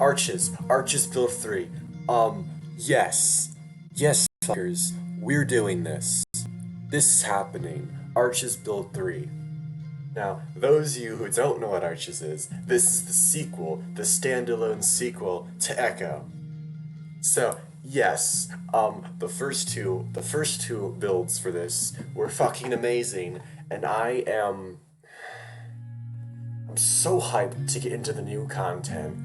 Arches. Arches build 3. Yes. Yes, fuckers. We're doing this. This is happening. Arches build 3. Now, those of you who don't know what Arches is, this is the sequel, the standalone sequel to Echo. So, yes, the first two builds for this were fucking amazing, and I'm so hyped to get into the new content.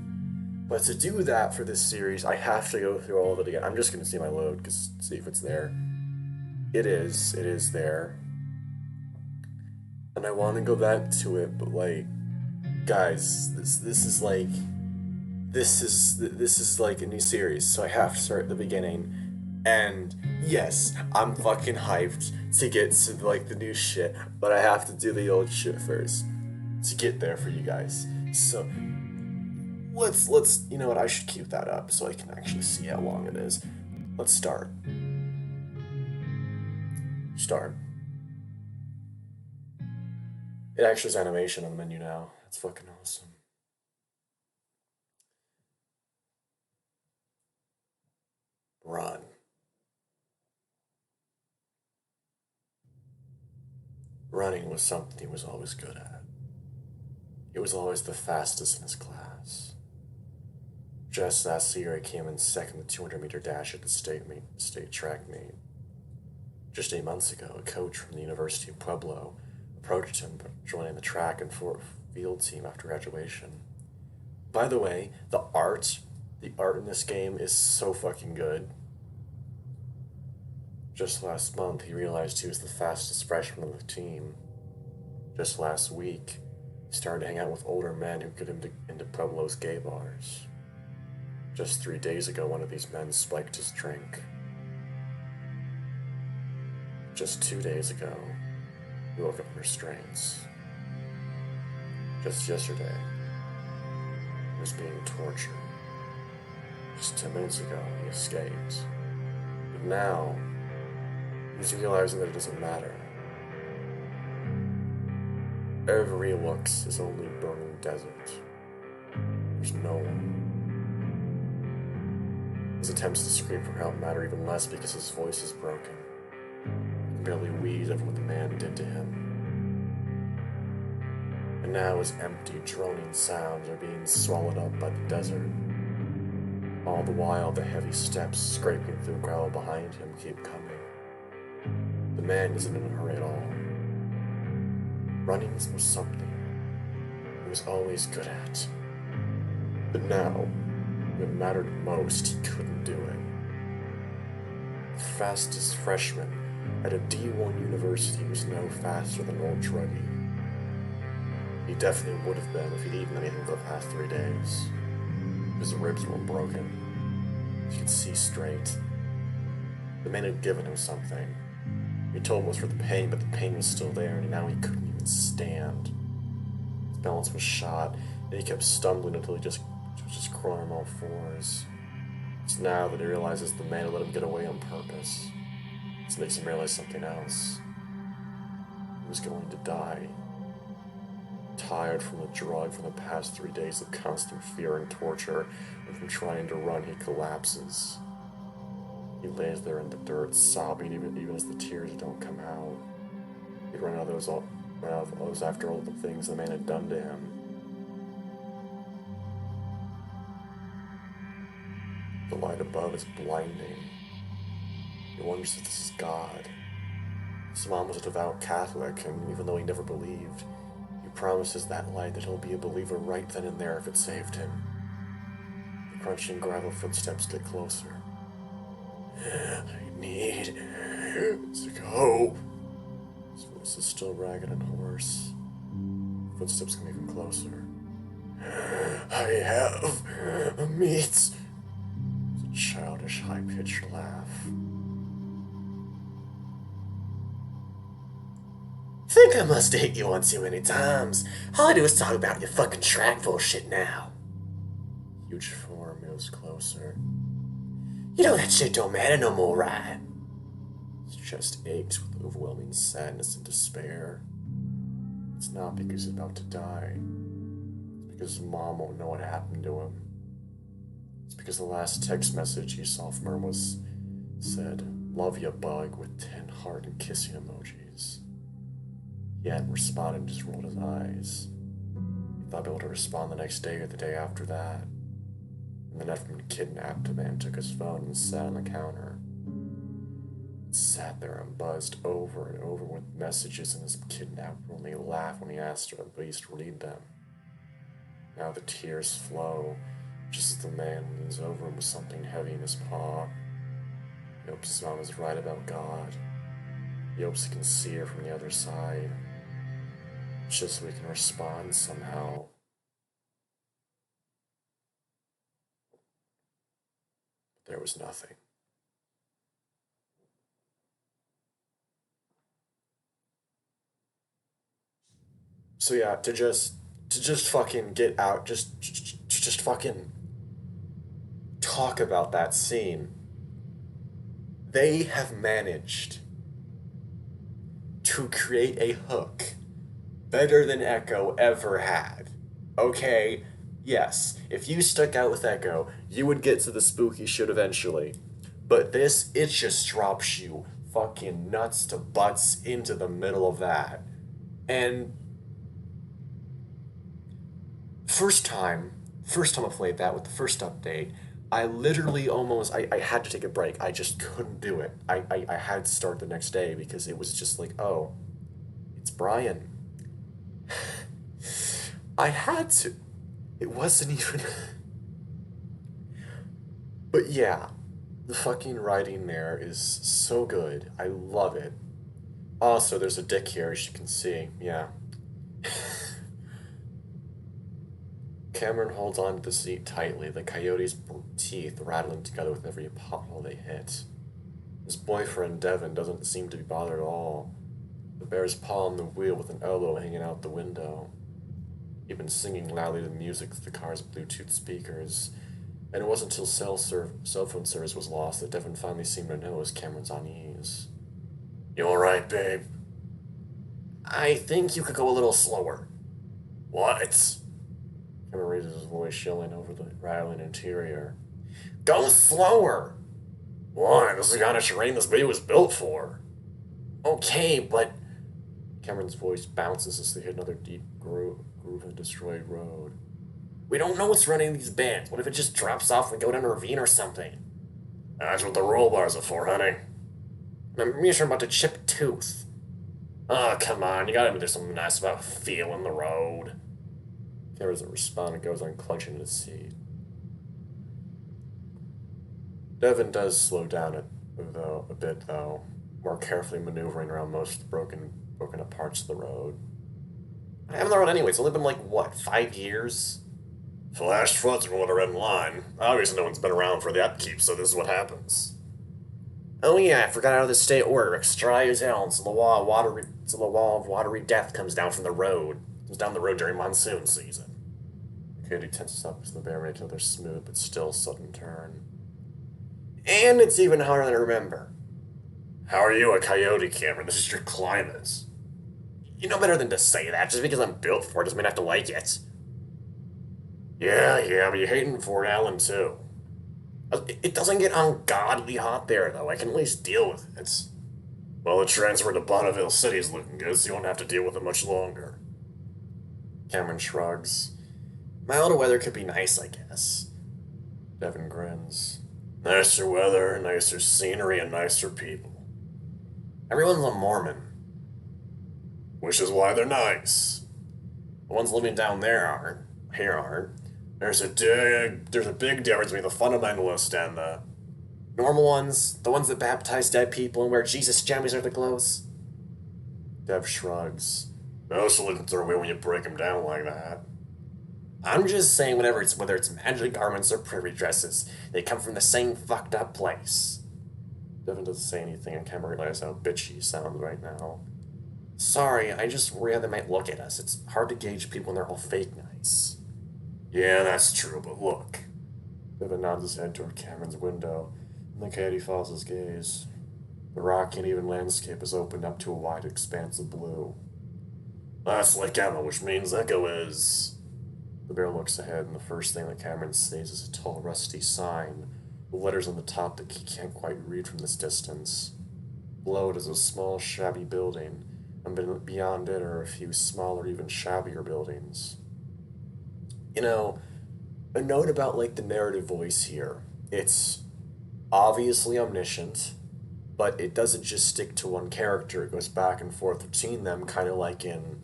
But to do that for this series, I have to go through all of it again. I'm just gonna see my load, cause see if it's there. It is there. And I want to go back to it, but like, guys, this is like a new series, so I have to start at the beginning. And yes, I'm fucking hyped to get to like the new shit, but I have to do the old shit first to get there for you guys. So let's you know what, I should keep that up so I can actually see how long it is. Let's start. It actually has animation on the menu now. That's fucking awesome. Run. Running was something he was always good at. He was always the fastest in his class. Just last year, he came in second the 200-meter dash at the state track meet. Just 8 months ago, a coach from the University of Pueblo approached him joining the track and field team after graduation. By the way, the art in this game is so fucking good. Just last month, he realized he was the fastest freshman on the team. Just last week, he started to hang out with older men who got him into Pueblo's gay bars. Just 3 days ago, one of these men spiked his drink. Just 2 days ago, he woke up in restraints. Just yesterday, he was being tortured. Just 10 minutes ago, he escaped. But now, he's realizing that it doesn't matter. Every he looks is only burning desert. There's no one. His attempts to scream for help matter even less because his voice is broken. He can barely wheeze after what the man did to him. And now his empty, droning sounds are being swallowed up by the desert. All the while, the heavy steps scraping through gravel behind him keep coming. The man isn't in a hurry at all. Running was something he was always good at. But now, when it mattered most, he couldn't do it. The fastest freshman at a D1 university was no faster than old Druggy. He definitely would have been if he'd eaten anything for the past 3 days. His ribs were broken. He could see straight. The man had given him something. He told him it was for the pain, but the pain was still there, and now he couldn't even stand. His balance was shot, and he kept stumbling until he was just crawling on all fours. It's now that he realizes the man had let him get away on purpose. This makes him realize something else. He was going to die. Tired from the drug from the past 3 days of constant fear and torture, and from trying to run, he collapses. He lays there in the dirt, sobbing even as the tears don't come out. He'd run out of those after all the things the man had done to him. The light above is blinding. He wonders if this is God. His mom was a devout Catholic, and even though he never believed, he promises that light that he'll be a believer right then and there if it saved him. The crunching gravel footsteps get closer. I need to go. His voice is still ragged and hoarse. Footsteps come even closer. I have a meat. It's a childish, high-pitched laugh. Think I must have hit you on too many times. All I do is talk about your fucking track bullshit now. Huge form moves closer. You know that shit don't matter no more, right? His chest aches with overwhelming sadness and despair. It's not because he's about to die. It's because his mom won't know what happened to him. because the last text message he saw from her was said, "Love ya, bug," with 10 heart and kissing emojis. He hadn't responded and just rolled his eyes. He thought he'd be able to respond the next day or the day after that. And then Edmund kidnapped him and took his phone and sat on the counter. He sat there and buzzed over and over with messages, and his kidnapper only laughed when he asked her at least read them. Now the tears flow, just as the man leans over him with something heavy in his paw. He hopes his mom is right about God. He hopes he can see her from the other side, just so he can respond somehow. But there was nothing. So yeah, to just fucking get out, just fucking talk about that scene. They have managed to create a hook better than Echo ever had. Okay, yes, if you stuck out with Echo, you would get to the spooky shit eventually. But this, it just drops you fucking nuts to butts into the middle of that. And first time I played that with the first update, I literally almost, I had to take a break. I just couldn't do it. I had to start the next day because it was just like, oh, it's Brian. I had to. It wasn't even. But yeah, the fucking writing there is so good. I love it. Also, there's a dick here, as you can see. Yeah. Cameron holds on to the seat tightly, the coyote's teeth rattling together with every pothole they hit. His boyfriend, Devin, doesn't seem to be bothered at all. The bear's paw on the wheel with an elbow hanging out the window. He'd been singing loudly the music through the car's Bluetooth speakers, and it wasn't until cell phone service was lost that Devin finally seemed to notice Cameron's unease. "You alright, babe?" "I think you could go a little slower." "What?" Cameron raises his voice, yelling over the rattling interior. "Go slower!" "Why? This is the kind of terrain this baby was built for." "Okay, but..." Cameron's voice bounces as they hit another deep groove of a destroyed road. "We don't know what's running these bands. What if it just drops off and go down a ravine or something?" "That's what the roll bars are for, honey." "I'm sure about to chip a tooth." "Oh, come on. You gotta admit there's something nice about feeling the road." Cameron doesn't respond and goes on clutching his seat. Devin does slow down a bit, though, more carefully maneuvering around most of the broken up parts of the road. I haven't the road anyway. It's only been like, what, 5 years? Flash floods are what I read in line. Obviously no one's been around for the upkeep, so this is what happens. Oh yeah, I forgot out of the state order. Extraordinary zones, the law of watery death comes down from the road. Comes down the road during monsoon season. Coyote tenses up as the bear makes another smooth but still sudden turn. And it's even harder to remember. How are you a coyote, Cameron? This is your climate. You know better than to say that. Just because I'm built for it doesn't mean I have to like it. Yeah, but you're hating Fort Allen, too. It doesn't get ungodly hot there, though. I can at least deal with it. Well, the transfer to Bonneville City is looking good, so you won't have to deal with it much longer. Cameron shrugs. Milder weather could be nice, I guess. Devin grins. Nicer weather, nicer scenery, and nicer people. Everyone's a Mormon. Which is why they're nice. The ones living down there aren't. Here aren't. There's a big difference between the fundamentalist and the normal ones, the ones that baptize dead people and wear Jesus jammies under the clothes. Dev shrugs. Most religions throw away when you break them down like that. I'm just saying whether it's magic garments or prairie dresses, they come from the same fucked up place. Devin doesn't say anything, and Cameron realizes how bitchy he sounds right now. Sorry, I just worry how they might look at us. It's hard to gauge people when they're all fake nice. Yeah, that's true, but look. Devin nods his head toward Cameron's window, and the coyote follows his gaze. The rocky and even landscape is opened up to a wide expanse of blue. That's like Emma, which means Echo is... The bear looks ahead, and the first thing that Cameron sees is a tall, rusty sign with letters on the top that he can't quite read from this distance. Below it is a small, shabby building, and beyond it are a few smaller, even shabbier buildings. You know, a note about like the narrative voice here. It's obviously omniscient, but it doesn't just stick to one character. It goes back and forth between them, kind of like in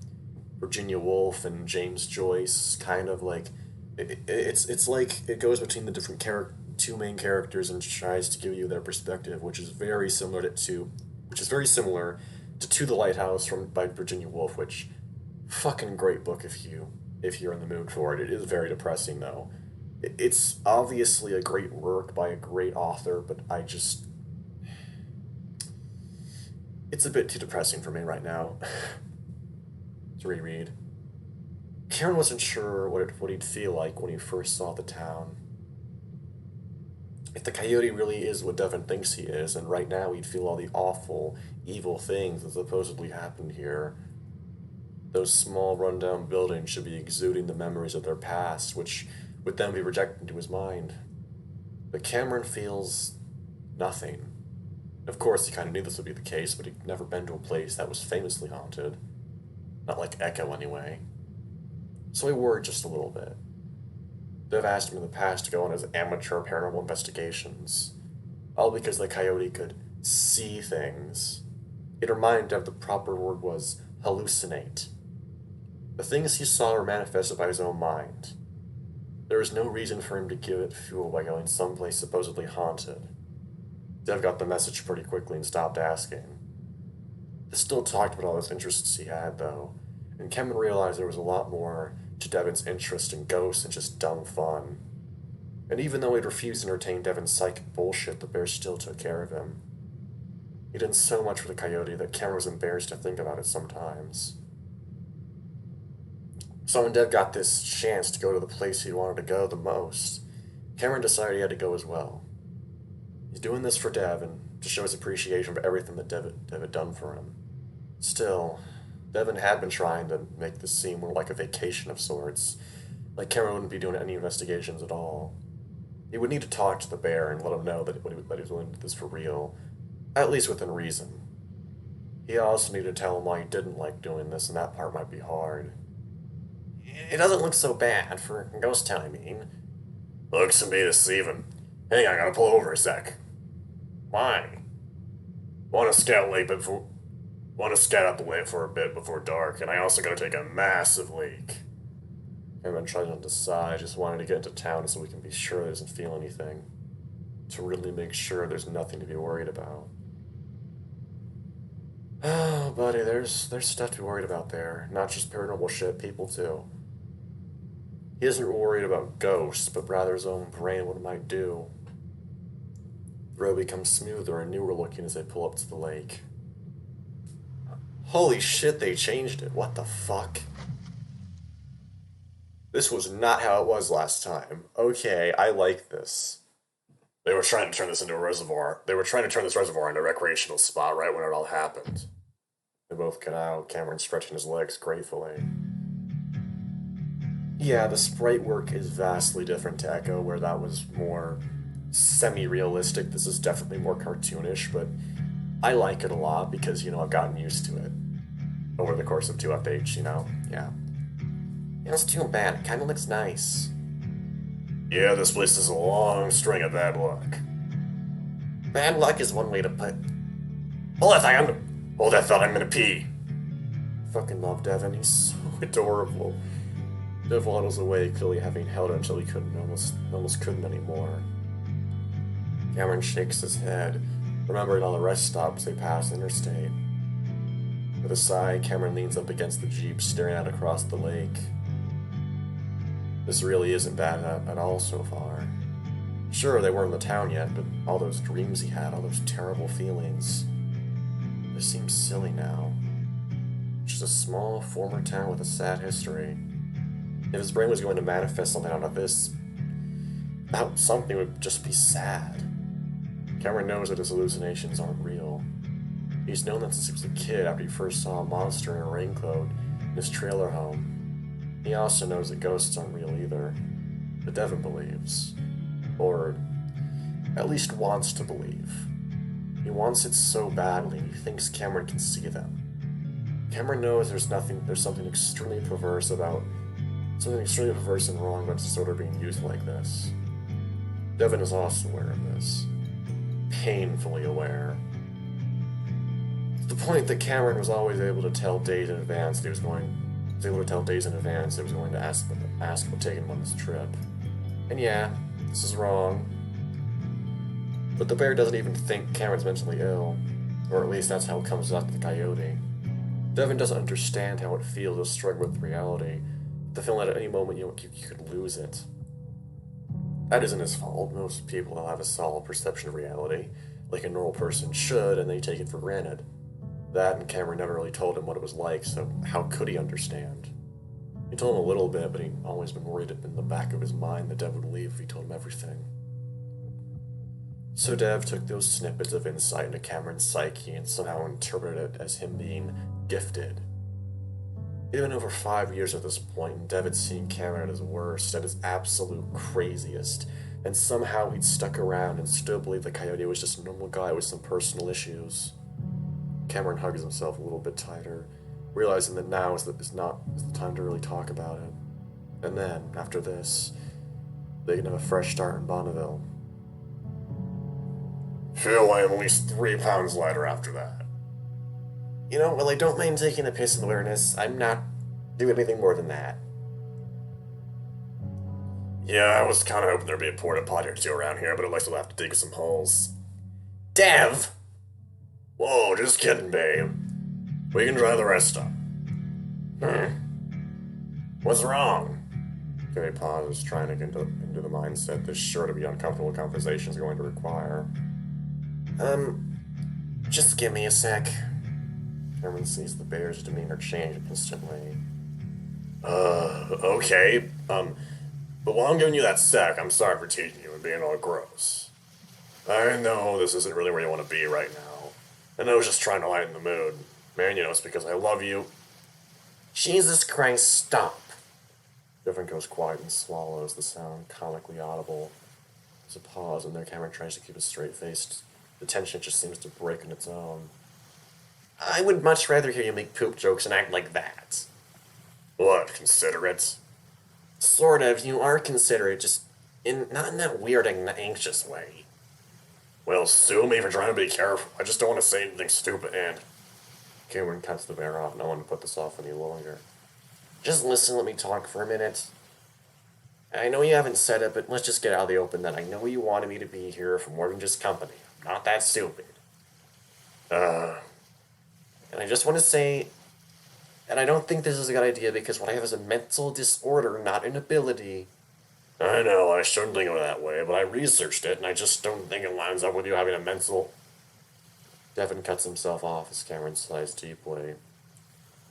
Virginia Woolf and James Joyce. Kind of like it's like it goes between the different two main characters and tries to give you their perspective, which is very similar to the Lighthouse from by Virginia Woolf, which fucking great book if you're in the mood for it. It is very depressing though. It's obviously a great work by a great author, but it's a bit too depressing for me right now to reread. Karen wasn't sure what he'd feel like when he first saw the town. If the coyote really is what Devin thinks he is, and right now he'd feel all the awful, evil things that supposedly happened here, those small, rundown buildings should be exuding the memories of their past, which would then be projected into his mind. But Cameron feels nothing. Of course, he kind of knew this would be the case, but he'd never been to a place that was famously haunted. Not like Echo, anyway. So he worried just a little bit. Dev asked him in the past to go on his amateur paranormal investigations, all because the coyote could see things. It reminded Dev the proper word was hallucinate. The things he saw were manifested by his own mind. There was no reason for him to give it fuel by going someplace supposedly haunted. Dev got the message pretty quickly and stopped asking. They still talked about all those interests he had, though, and Cameron realized there was a lot more to Devin's interest in ghosts than just dumb fun. And even though he'd refused to entertain Devin's psychic bullshit, the bear still took care of him. He did so much for the coyote that Cameron was embarrassed to think about it sometimes. So when Dev got this chance to go to the place he wanted to go the most, Cameron decided he had to go as well. He's doing this for Dev and to show his appreciation for everything that Dev had done for him. Still, Devin had been trying to make this seem more like a vacation of sorts, like Cameron wouldn't be doing any investigations at all. He would need to talk to the bear and let him know that he was willing to do this for real, at least within reason. He also needed to tell him why he didn't like doing this, and that part might be hard. It doesn't look so bad for Ghost Town, I mean. Looks to me deceiving. Hang on, I gotta pull over a sec. Why? Want to scout out the way for a bit before dark, and I also gotta take a massive leak. I've been trying to decide, just wanted to get into town so we can be sure he doesn't feel anything. To really make sure there's nothing to be worried about. Oh, buddy, there's stuff to be worried about there. Not just paranormal shit, people too. He isn't worried about ghosts, but rather his own brain, what it might do. The road becomes smoother and newer looking as they pull up to the lake. Holy shit, they changed it. What the fuck? This was not how it was last time. Okay, I like this. They were trying to turn this into a reservoir. They were trying to turn this reservoir into a recreational spot right when it all happened. They both got out, Cameron stretching his legs gratefully. Yeah, the sprite work is vastly different to Echo, where that was more semi-realistic. This is definitely more cartoonish, but I like it a lot because, I've gotten used to it over the course of 2FH, Yeah. It's too bad. It kind of looks nice. Yeah, this place is a long string of bad luck. Bad luck is one way to put... Hold that thought, I'm gonna pee. Fucking love Devin, he's so adorable. Dev waddles away, clearly having held it until he almost couldn't anymore. Cameron shakes his head, remembering all the rest stops they pass the interstate. With a sigh, Cameron leans up against the Jeep, staring out across the lake. This really isn't bad at all so far. Sure, they weren't in the town yet, but all those dreams he had, all those terrible feelings, they seem silly now. Just a small former town with a sad history. If his brain was going to manifest something out of this, about something would just be sad. Cameron knows that his hallucinations aren't real. He's known that since he was a kid after he first saw a monster in a raincoat in his trailer home. He also knows that ghosts aren't real either. But Devin believes. Or at least wants to believe. He wants it so badly, he thinks Cameron can see them. Cameron knows there's something extremely perverse and wrong about disorder being used like this. Devin is also aware of this. Painfully aware. To the point that Cameron was always able to tell days in advance that he was going to ask about taking him on this trip. And yeah, this is wrong. But the bear doesn't even think Cameron's mentally ill. Or at least that's how it comes out to the coyote. Devin doesn't understand how it feels to struggle with reality. The feeling that at any moment you could lose it. That isn't his fault. Most people have a solid perception of reality, like a normal person should, and they take it for granted. That and Cameron never really told him what it was like, so how could he understand? He told him a little bit, but he'd always been worried in the back of his mind that Dev would leave if he told him everything. So Dev took those snippets of insight into Cameron's psyche and somehow interpreted it as him being gifted. It had been over 5 years at this point, and Dev had seen Cameron at his worst, at his absolute craziest, and somehow he'd stuck around and still believed the coyote was just a normal guy with some personal issues. Cameron hugs himself a little bit tighter, realizing that now is the time to really talk about it. And then, after this, they can have a fresh start in Bonneville. Feel I am at least 3 pounds lighter after that. Well, I don't mind taking a piss in the wilderness. I'm not doing anything more than that. Yeah, I was kind of hoping there'd be a porta potty or two around here, but at least I'll have to dig some holes. Dev! Whoa, just kidding, babe. We can dry the rest up. What's wrong? Gary pauses, trying to get into the mindset this sure to be uncomfortable conversation is going to require. Just give me a sec. Cameron sees the bear's demeanor change instantly. Okay. But while I'm giving you that sec, I'm sorry for teasing you and being all gross. I know this isn't really where you want to be right now. And I was just trying to lighten the mood. Man, it's because I love you. Jesus Christ, stop. Devin goes quiet and swallows, the sound comically audible. There's a pause, and there Cameron tries to keep a straight face. The tension just seems to break on its own. I would much rather hear you make poop jokes and act like that. What, considerate? Sort of, you are considerate, just not in that weird and anxious way. Well, sue me for trying to be careful. I just don't want to say anything stupid, and... Cameron cuts the bear off. No one to put this off any longer. Just listen, let me talk for a minute. I know you haven't said it, but let's just get out of the open that I know you wanted me to be here for more than just company. I'm not that stupid. And I just want to say that I don't think this is a good idea because what I have is a mental disorder, not an ability. I know, I shouldn't think of it that way, but I researched it, and I just don't think it lines up with you having a mental... Devin cuts himself off as Cameron sighs deeply.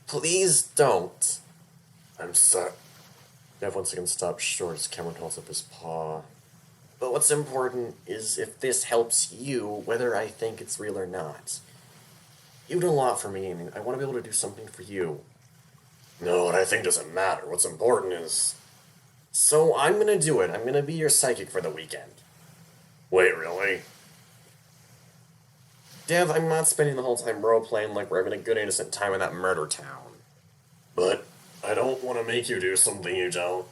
Please don't. I'm sorry. Dev once again stops short as Cameron holds up his paw. But what's important is if this helps you, whether I think it's real or not. You do a lot for me, and I want to be able to do something for you. No, what I think doesn't matter. What's important is... So I'm gonna do it. I'm gonna be your psychic for the weekend. Wait, really? Dev, I'm not spending the whole time role-playing like we're having a good innocent time in that murder town. But I don't want to make you do something you don't.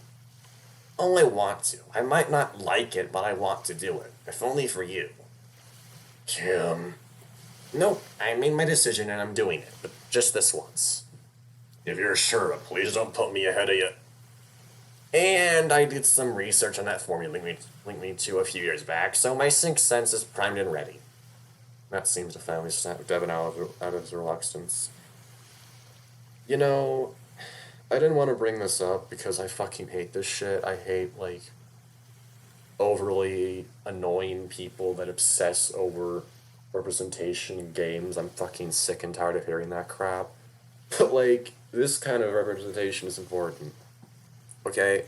Oh, I want to. I might not like it, but I want to do it. If only for you. Kim. Nope, I made my decision and I'm doing it, but just this once. If you're sure, please don't put me ahead of you. And I did some research on that formula linked me to a few years back, so my sixth sense is primed and ready. That seems to finally snap Devin out of his reluctance. I didn't want to bring this up because I fucking hate this shit. I hate, overly annoying people that obsess over representation in games. I'm fucking sick and tired of hearing that crap. But, this kind of representation is important. Okay?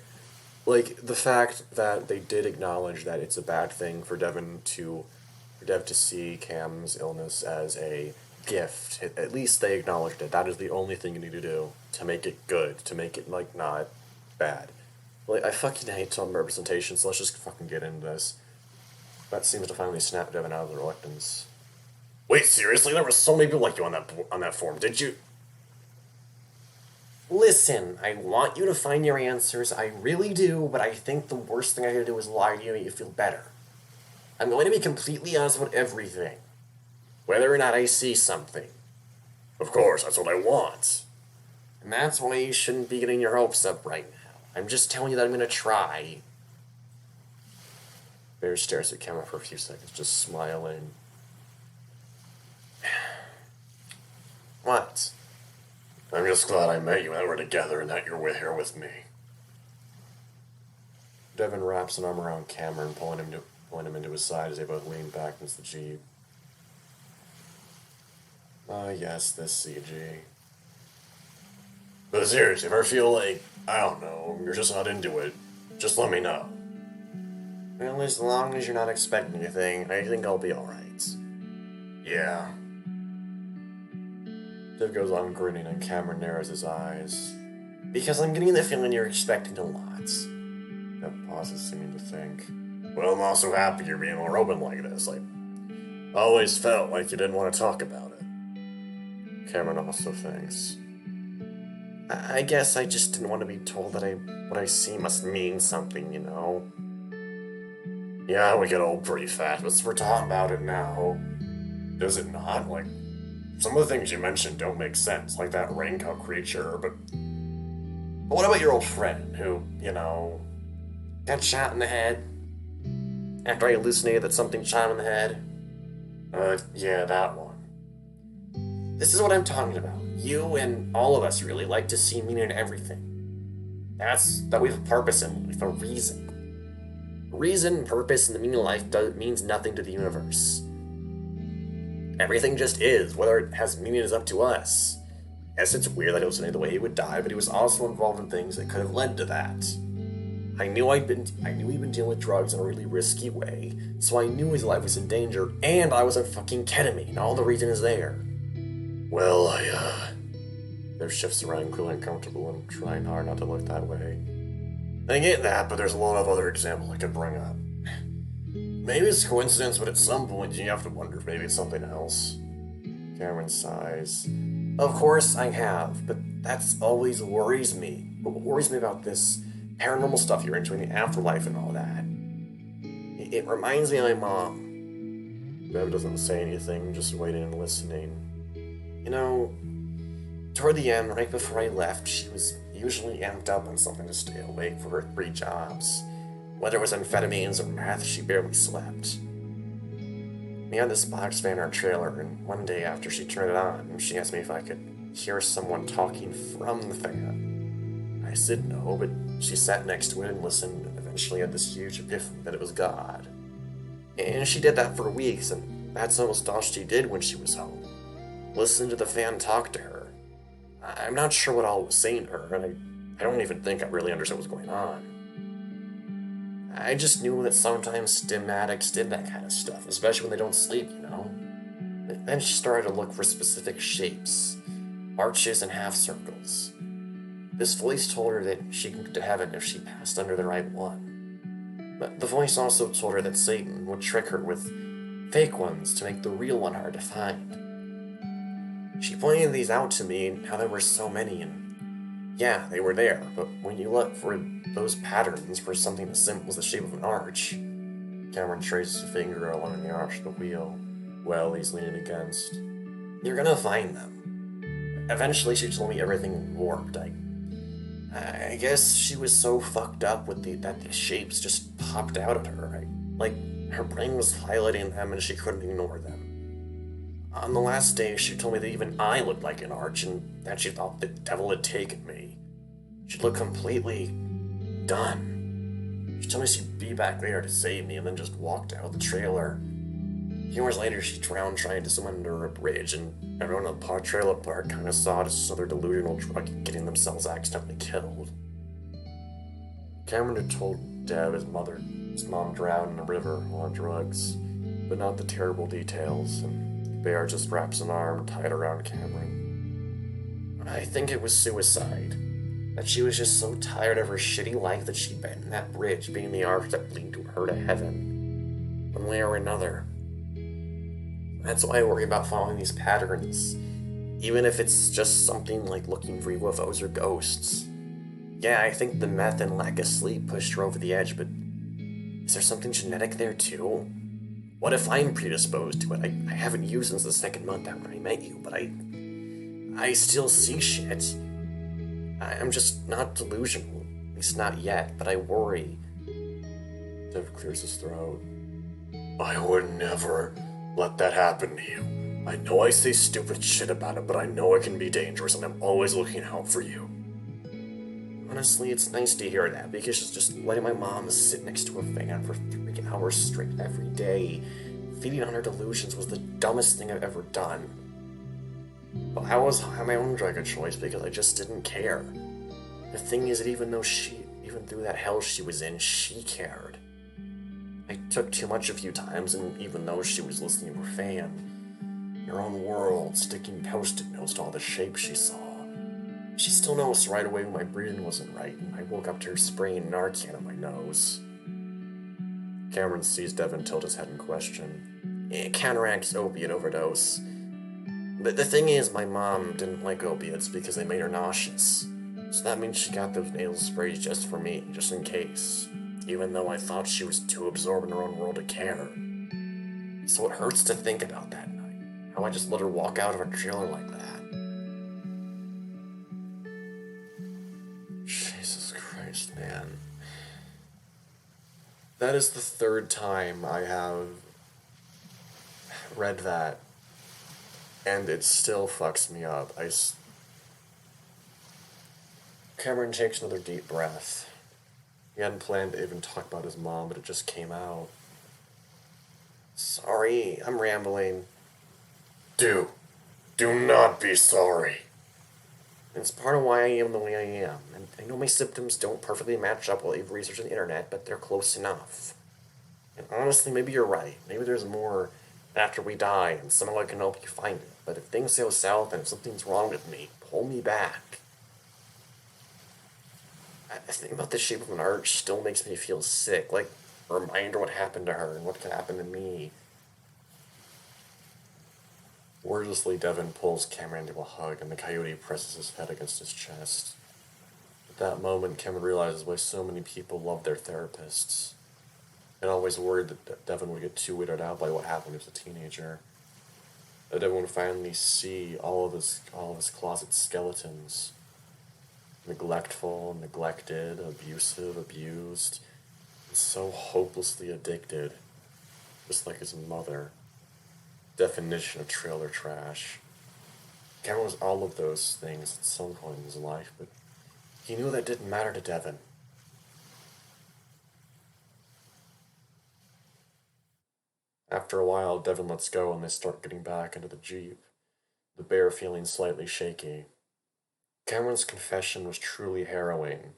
The fact that they did acknowledge that it's a bad thing for Dev to see Cam's illness as a gift. At least they acknowledged it. That is the only thing you need to do to make it good, to make it, not bad. Like, I fucking hate film representation, so let's just fucking get into this. That seems to finally snap Devin out of the reluctance. Wait, seriously? There were so many people like you on that forum, did you? Listen, I want you to find your answers, I really do, but I think the worst thing I can do is lie to you and make you feel better. I'm going to be completely honest about everything. Whether or not I see something. Of course, that's what I want. And that's why you shouldn't be getting your hopes up right now. I'm just telling you that I'm going to try. Bear stares at the camera for a few seconds, just smiling. What? I'm just glad I met you and that we're together and that you're here with me. Devin wraps an arm around Cameron, pulling him into his side as they both lean back against the Jeep. Yes, this CG. But seriously, if I feel like, I don't know, you're just not into it, just let me know. Well, as long as you're not expecting anything, I think I'll be alright. Yeah. Dev goes on grinning and Cameron narrows his eyes. Because I'm getting the feeling you're expecting a lot. Dev pauses, seeming to think. Well, I'm also happy you're being more open like this. I always felt like you didn't want to talk about it. Cameron also thinks. I guess I just didn't want to be told that what I see must mean something, you know? Yeah, we get old pretty fast, but we're talking about it now. Does it not? Like, some of the things you mentioned don't make sense, like that raincoat creature, but what about your old friend who, you know, got shot in the head? After I hallucinated that something shot him in the head? Yeah, that one. This is what I'm talking about. You and all of us really like to see meaning in everything. That we have a purpose in life, a reason. Reason, purpose, and the meaning of life means nothing to the universe. Everything just is. Whether it has meaning is up to us. Yes, it's weird that hallucinated the way he would die, but he was also involved in things that could have led to that. I knew he'd been dealing with drugs in a really risky way, so I knew his life was in danger, and I was on fucking ketamine. All the reason is there. Well, Dev shifts around, clearly uncomfortable and trying hard not to look that way. I get that, but there's a lot of other examples I could bring up. Maybe it's a coincidence, but at some point you have to wonder if maybe it's something else. Cameron sighs. Of course I have, but that's always worries me. But what worries me about this paranormal stuff you're into in the afterlife and all that, it reminds me of my mom. Dev doesn't say anything, just waiting and listening. You know, toward the end, right before I left, she was usually amped up on something to stay awake for her 3 jobs. Whether it was amphetamines or meth, she barely slept. We had this box fan in our trailer, and one day after she turned it on, she asked me if I could hear someone talking from the fan. I said no, but she sat next to it and listened, and eventually had this huge epiphany that it was God. And she did that for weeks, and that's almost all she did when she was home. Listen to the fan talk to her. I'm not sure what all was saying to her, and I don't even think I really understood what was going on. I just knew that sometimes STEM addicts did that kind of stuff, especially when they don't sleep, you know? Then she started to look for specific shapes, arches and half circles. This voice told her that she could go to heaven if she passed under the right one. But the voice also told her that Satan would trick her with fake ones to make the real one hard to find. She pointed these out to me and how there were so many, and yeah, they were there, but when you look for those patterns for something as simple as the shape of an arch, Cameron traces a finger along the arch of the wheel, well he's leaning against, you're gonna find them. Eventually she told me everything warped. I guess she was so fucked up with that the shapes just popped out at her. Like her brain was highlighting them and she couldn't ignore them. On the last day, she told me that even I looked like an arch and that she thought the devil had taken me. She looked completely done. She told me she'd be back there to save me and then just walked out the trailer. A few hours later, she drowned trying to swim under a bridge, and everyone in the trailer park kind of saw it as another delusional drug getting themselves accidentally killed. Cameron had told Dev his mom drowned in a river on drugs, but not the terrible details, and Bear just wraps an arm tight around Cameron. I think it was suicide. That she was just so tired of her shitty life that she'd been that bridge, being the arch that linked her to heaven, one way or another. That's why I worry about following these patterns, even if it's just something like looking for UFOs or ghosts. Yeah, I think the meth and lack of sleep pushed her over the edge, but is there something genetic there too? What if I'm predisposed to it? I haven't used since the second month after I met you, but I still see shit. I'm just not delusional, at least not yet, but I worry. Dev clears his throat. I would never let that happen to you. I know I say stupid shit about it, but I know it can be dangerous, and I'm always looking out for you. Honestly, it's nice to hear that, because just letting my mom sit next to a fan for 3 hours straight every day, feeding on her delusions, was the dumbest thing I've ever done. But I always had my own drug of choice because I just didn't care. The thing is that even through that hell she was in, she cared. I took too much a few times, and even though she was listening to her fan, her own world, sticking post-it notes to all the shapes she saw, she still noticed right away when my breathing wasn't right, and I woke up to her spraying Narcan on my nose. Cameron sees Devin tilt his head in question. It counteracts opiate overdose. But the thing is, my mom didn't like opiates because they made her nauseous. So that means she got those nasal sprays just for me, just in case. Even though I thought she was too absorbed in her own world to care. So it hurts to think about that night. How I just let her walk out of a trailer like that. Jesus Christ, man. That is the third time I have read that. And it still fucks me up. Cameron takes another deep breath. He hadn't planned to even talk about his mom, but it just came out. Sorry, I'm rambling. Do not be sorry. It's part of why I am the way I am. And I know my symptoms don't perfectly match up what you've researched on the internet, but they're close enough. And honestly, maybe you're right. Maybe there's more after we die, and somehow I can help you find it. But if things go south and if something's wrong with me, pull me back. I think about the shape of an arch still makes me feel sick, like a reminder what happened to her and what could happen to me. Wordlessly, Devin pulls Cameron into a hug, and the coyote presses his head against his chest. At that moment, Cameron realizes why so many people love their therapists. I'd always worried that Devin would get too weirded out by what happened when he was a teenager. That Devin would finally see all of his closet skeletons. Neglectful, neglected, abusive, abused, and so hopelessly addicted, just like his mother. Definition of trailer trash. Cameron was all of those things at some point in his life, but he knew that didn't matter to Devin. After a while, Devin lets go and they start getting back into the Jeep, the bear feeling slightly shaky. Cameron's confession was truly harrowing.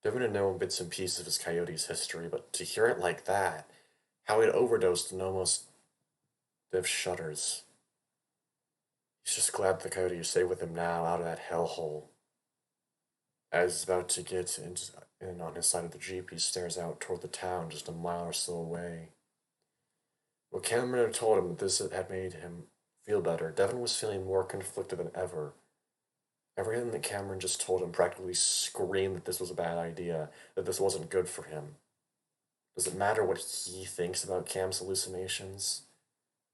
Devin had known bits and pieces of his coyote's history, but to hear it like that, how he'd overdosed and almost... Dev shudders. He's just glad the coyote is safe with him now, out of that hellhole. As he's about to get in on his side of the Jeep, he stares out toward the town just a mile or so away. What Cameron had told him that this had made him feel better, Devin was feeling more conflicted than ever. Everything that Cameron just told him practically screamed that this was a bad idea, that this wasn't good for him. Does it matter what he thinks about Cam's hallucinations?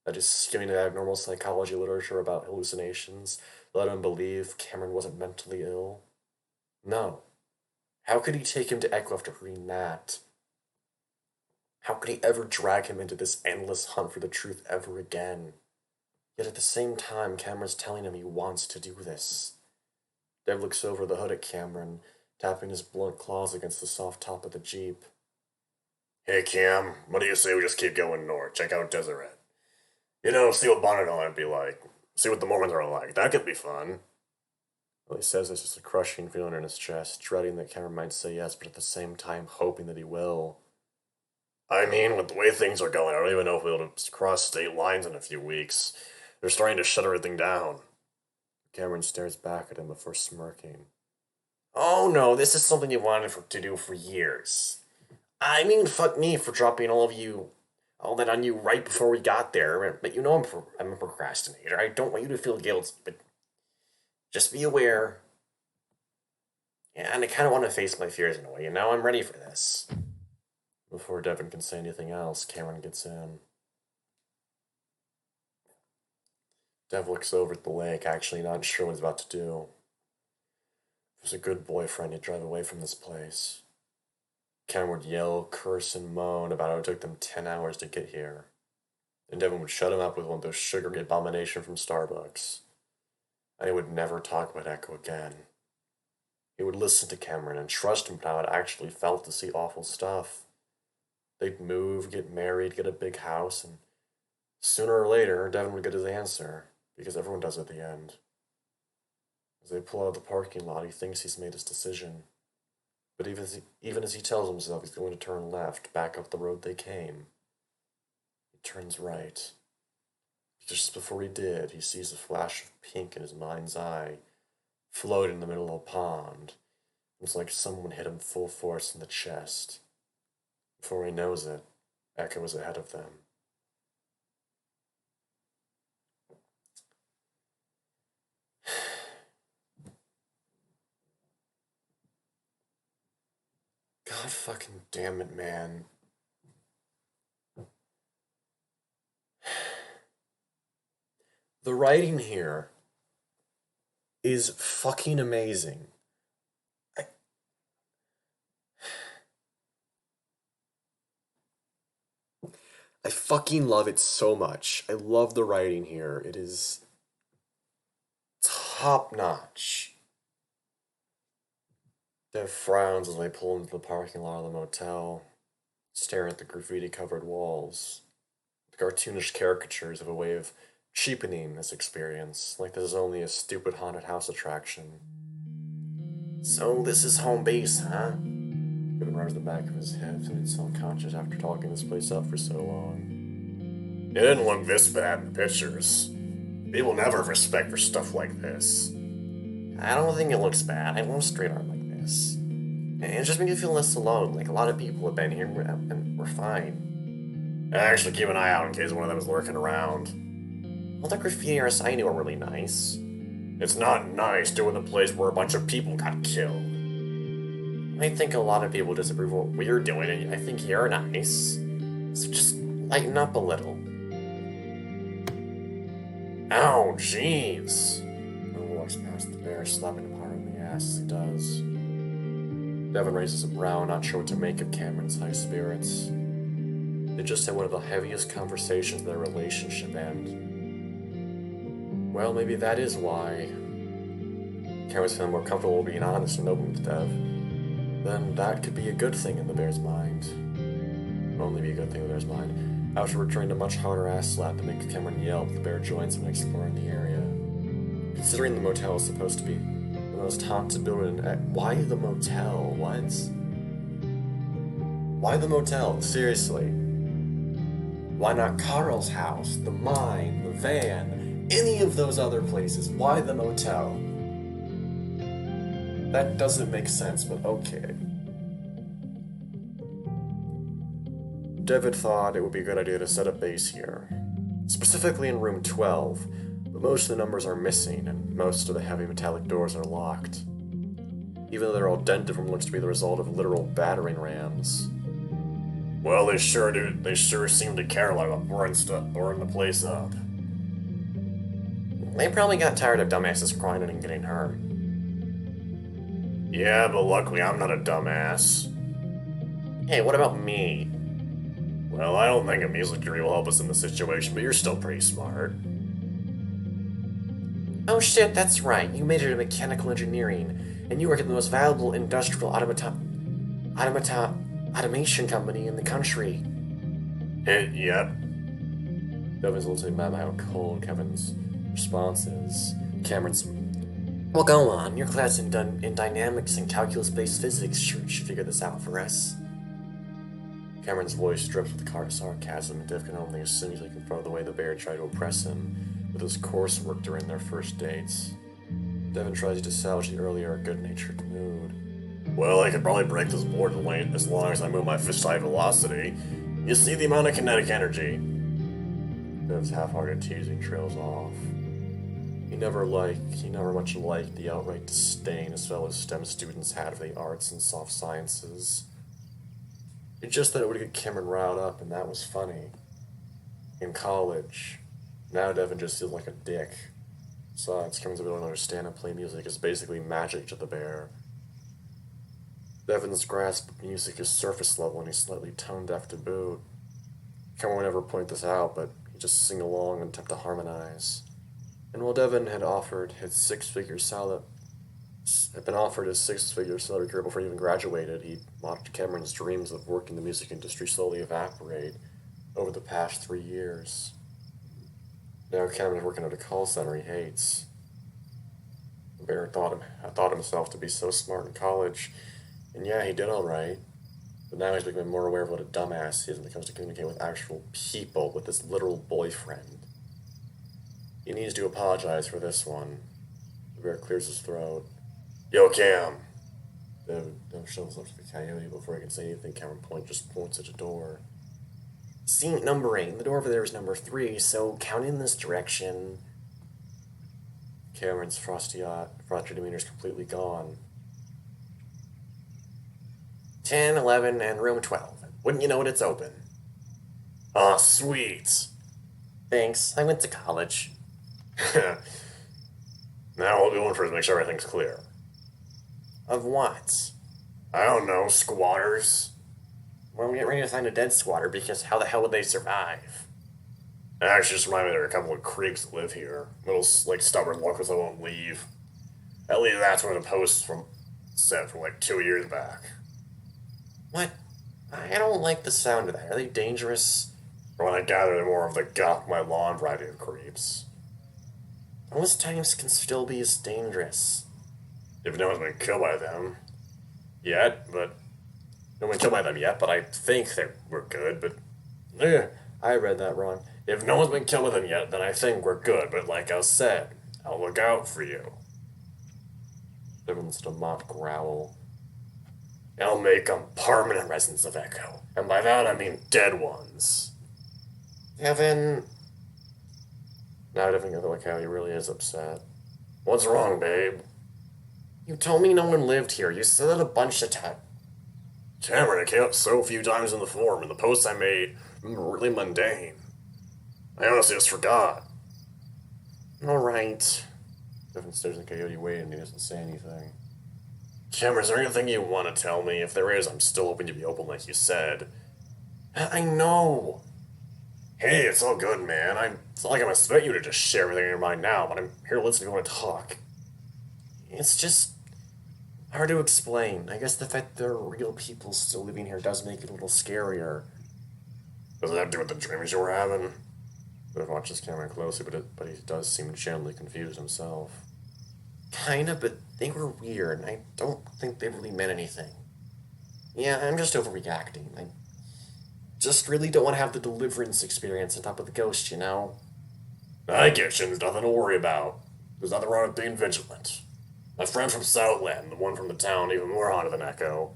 That is skimming the abnormal psychology literature about hallucinations let him believe Cameron wasn't mentally ill? No. How could he take him to Echo after reading that? How could he ever drag him into this endless hunt for the truth ever again? Yet at the same time, Cameron's telling him he wants to do this. Dev looks over the hood at Cameron, tapping his blunt claws against the soft top of the Jeep. Hey Cam, what do you say we just keep going north, check out Deseret? You know, see what Bonneville might be like. See what the Mormons are like. That could be fun. Well, he says this just a crushing feeling in his chest, dreading that Cameron might say yes, but at the same time hoping that he will. I mean, with the way things are going, I don't even know if we'll be able to cross state lines in a few weeks. They're starting to shut everything down. Cameron stares back at him before smirking. Oh no, this is something you wanted to do for years. I mean, fuck me for dropping all that on you right before we got there. But you know I'm a procrastinator. I don't want you to feel guilty, but just be aware. Yeah, and I kind of want to face my fears in a way, and now I'm ready for this. Before Devin can say anything else, Cameron gets in. Dev looks over at the lake, actually not sure what he's about to do. If he was a good boyfriend, he'd drive away from this place. Cameron would yell, curse, and moan about how it took them 10 hours to get here. And Devin would shut him up with one of those sugary abominations from Starbucks. And he would never talk about Echo again. He would listen to Cameron and trust him about how it actually felt to see awful stuff. They'd move, get married, get a big house, and sooner or later, Devin would get his answer, because everyone does at the end. As they pull out of the parking lot, he thinks he's made his decision. But even as he tells himself he's going to turn left, back up the road they came, he turns right. Just before he did, he sees a flash of pink in his mind's eye, floating in the middle of a pond. It's like someone hit him full force in the chest. Before he knows it, Echo is ahead of them. God fucking damn it, man. The writing here is fucking amazing. I fucking love it so much. I love the writing here. It is top notch. Dev frowns as they pull into the parking lot of the motel, staring at the graffiti covered walls. The cartoonish caricatures have a way of cheapening this experience, like this is only a stupid haunted house attraction. So, this is home base, huh? Devin rubs the back of his head, feeling self-conscious after talking this place up for so long. It didn't look this bad in the pictures. People never have respect for stuff like this. I don't think it looks bad. I love straight art like this. And it just makes you feel less alone. Like, a lot of people have been here and we're fine. Actually, keep an eye out in case one of them is lurking around. All the graffiti artists I knew are really nice. It's not nice doing the place where a bunch of people got killed. I think a lot of people disapprove of what we're doing, and I think you're nice. So just lighten up a little. Ow, jeez. Devin walks past the bear, slapping him hard in the ass as he does. Devin raises a brow, not sure what to make of Cameron's high spirits. They just had one of the heaviest conversations of their relationship, and well, maybe that is why Cameron's feeling more comfortable being honest and open with Dev. Then that could be a good thing in the bear's mind. Only be a good thing in the bear's mind. After returning a much harder ass slap that makes Cameron yell, the bear joins him in exploring the area. Considering the motel is supposed to be the most haunted building in... Why the motel? What? Why the motel? Seriously. Why not Carl's house, the mine, the van, any of those other places? Why the motel? That doesn't make sense, but okay. David thought it would be a good idea to set up base here, specifically in room 12, but most of the numbers are missing and most of the heavy metallic doors are locked. Even though they're all dented from what looks to be the result of literal battering rams. Well, they sure do. They sure seem to care like about burning the place up. They probably got tired of dumbasses crying and getting hurt. Yeah, but luckily I'm not a dumbass. Hey, what about me? Well, I don't think a music degree will help us in this situation, but you're still pretty smart. Oh shit, that's right. You majored in mechanical engineering, and you work at the most valuable industrial automation company in the country. Yep. Devin's a little mad by how cold Kevin's response is. Cameron's... Well, go on. Your class in dynamics and calculus-based physics should figure this out for us. Cameron's voice drips with sarcasm, and Dev can only assume he can throw the way the bear tried to oppress him with his coursework during their first dates. Dev Devin tries to salvage the earlier good-natured mood. Well, I could probably break this board as long as I move my fist high velocity. You see the amount of kinetic energy? Dev's half-hearted teasing trails off. He never much liked the outright disdain his fellow STEM students had for the arts and soft sciences. It's just that it would get Cameron riled up, and that was funny. In college, now Devin just feels like a dick. Besides, Cameron's ability to understand and play music is basically magic to the bear. Devin's grasp of music is surface level and he's slightly tone deaf to boot. Cameron would never point this out, but he'd just sing along and attempt to harmonize. And while Devin had been offered his six-figure salary career before he even graduated, he watched Cameron's dreams of working in the music industry slowly evaporate over the past 3 years. Now Cameron is working at a call center he hates. The bear thought himself to be so smart in college, and yeah, he did alright. But now he's becoming more aware of what a dumbass he is when it comes to communicating with actual people with his literal boyfriend. He needs to apologize for this one. The bear clears his throat. Yo, Cam! Dev shovels up to the coyote before he can say anything. Cameron just points at a door. See, number 8. The door over there is number 3, so count in this direction. Cameron's frosty demeanor is completely gone. 10, 11, and room 12. Wouldn't you know it, it's open. Aw, sweet. Thanks, I went to college. Now what we'll do one first, make sure everything's clear. Of what? I don't know, squatters. Well, we get ready to find a dead squatter, because how the hell would they survive? Actually, just remind me there are a couple of creeps that live here. Little, stubborn locals that won't leave. At least that's one of the posts said from 2 years back. What? I don't like the sound of that. Are they dangerous? From what I gather, they're more of the get off my lawn variety of creeps. Most times can still be as dangerous. If no one's been killed by them yet, but I think we're good, but I read that wrong. If no one's been killed by them yet, then I think we're good, but like I said, I'll look out for you. Everyone's to mock growl. I'll make them permanent residents of Echo, and by that I mean dead ones. Devin... Now Devin can look how he really is upset. What's wrong, babe? You told me no one lived here. You said it a bunch of times. Cameron, it came up so few times in the forum, and the posts I made were really mundane. I honestly just forgot. Alright. Devin stares at Coyote Wade and he doesn't say anything. Cameron, is there anything you want to tell me? If there is, I'm still hoping to be open like you said. I know. Hey, it's all good, man. It's not like I'm expecting you to just share everything in your mind now, but I'm here to listen if you want to talk. It's just hard to explain. I guess the fact there are real people still living here does make it a little scarier. Does it have to do with the dreams you were having? I've watched this camera closely, but he does seem genuinely confused himself. Kinda, but they were weird, and I don't think they really meant anything. Yeah, I'm just overreacting. I just really don't want to have the deliverance experience on top of the ghost, you know? I get you, there's nothing to worry about. There's nothing wrong with being vigilant. My friend from Southland, the one from the town even more haunted than Echo,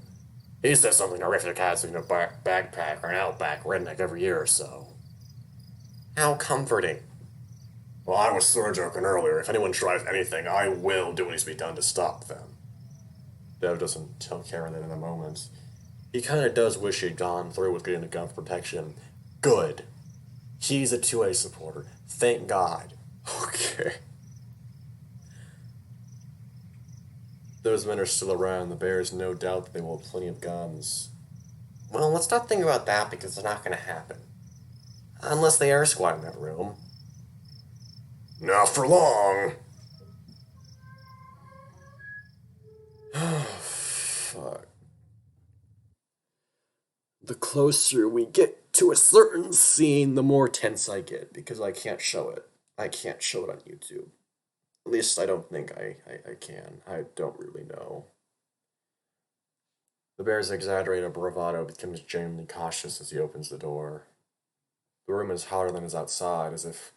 he says something horrific has in a backpack or an outback redneck every year or so. How comforting. Well, I was sort of joking earlier. If anyone tries anything, I will do what needs to be done to stop them. Dev doesn't tell Karen that in a moment. He kind of does wish he'd gone through with getting a gun for protection. Good. He's a 2A supporter. Thank God. Okay. Those men are still around. The bears no doubt that they will have plenty of guns. Well, let's not think about that because it's not going to happen. Unless they are squatting in that room. Not for long. Fuck. The closer we get to a certain scene, the more tense I get, because I can't show it. I can't show it on YouTube. At least I don't think I can. I don't really know. The bear's exaggerated bravado becomes genuinely cautious as he opens the door. The room is hotter than is outside, as if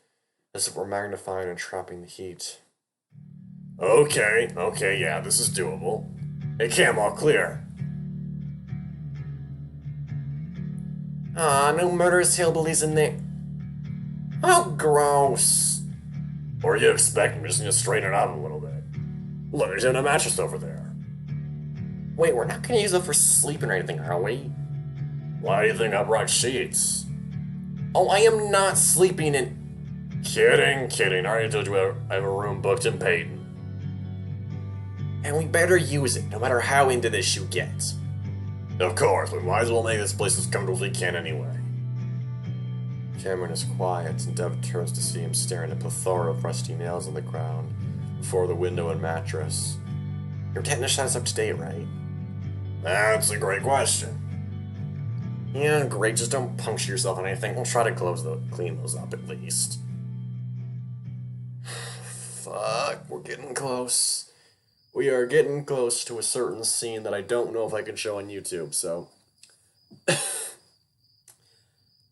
we're magnifying and trapping the heat. Okay, yeah, this is doable. Hey, Cam, all clear. No murderous hillbillies in there. Oh, gross. What are you expecting? We just need to straighten it out a little bit. Look, there's even a mattress over there. Wait, we're not gonna use it for sleeping or anything, are we? Why do you think I brought sheets? Oh, I am not sleeping in. Kidding. I already told you I have a room booked in Peyton. And we better use it, no matter how into this you get. Of course, we might as well make this place as comfortable as we can anyway. Cameron is quiet, and Dev turns to see him staring at a plethora of rusty nails on the ground, before the window and mattress. Your tetanus shot is up to date, right? That's a great question. Yeah, great, just don't puncture yourself on anything. We'll try to clean those up at least. Fuck, we're getting close. We are getting close to a certain scene that I don't know if I can show on YouTube, so.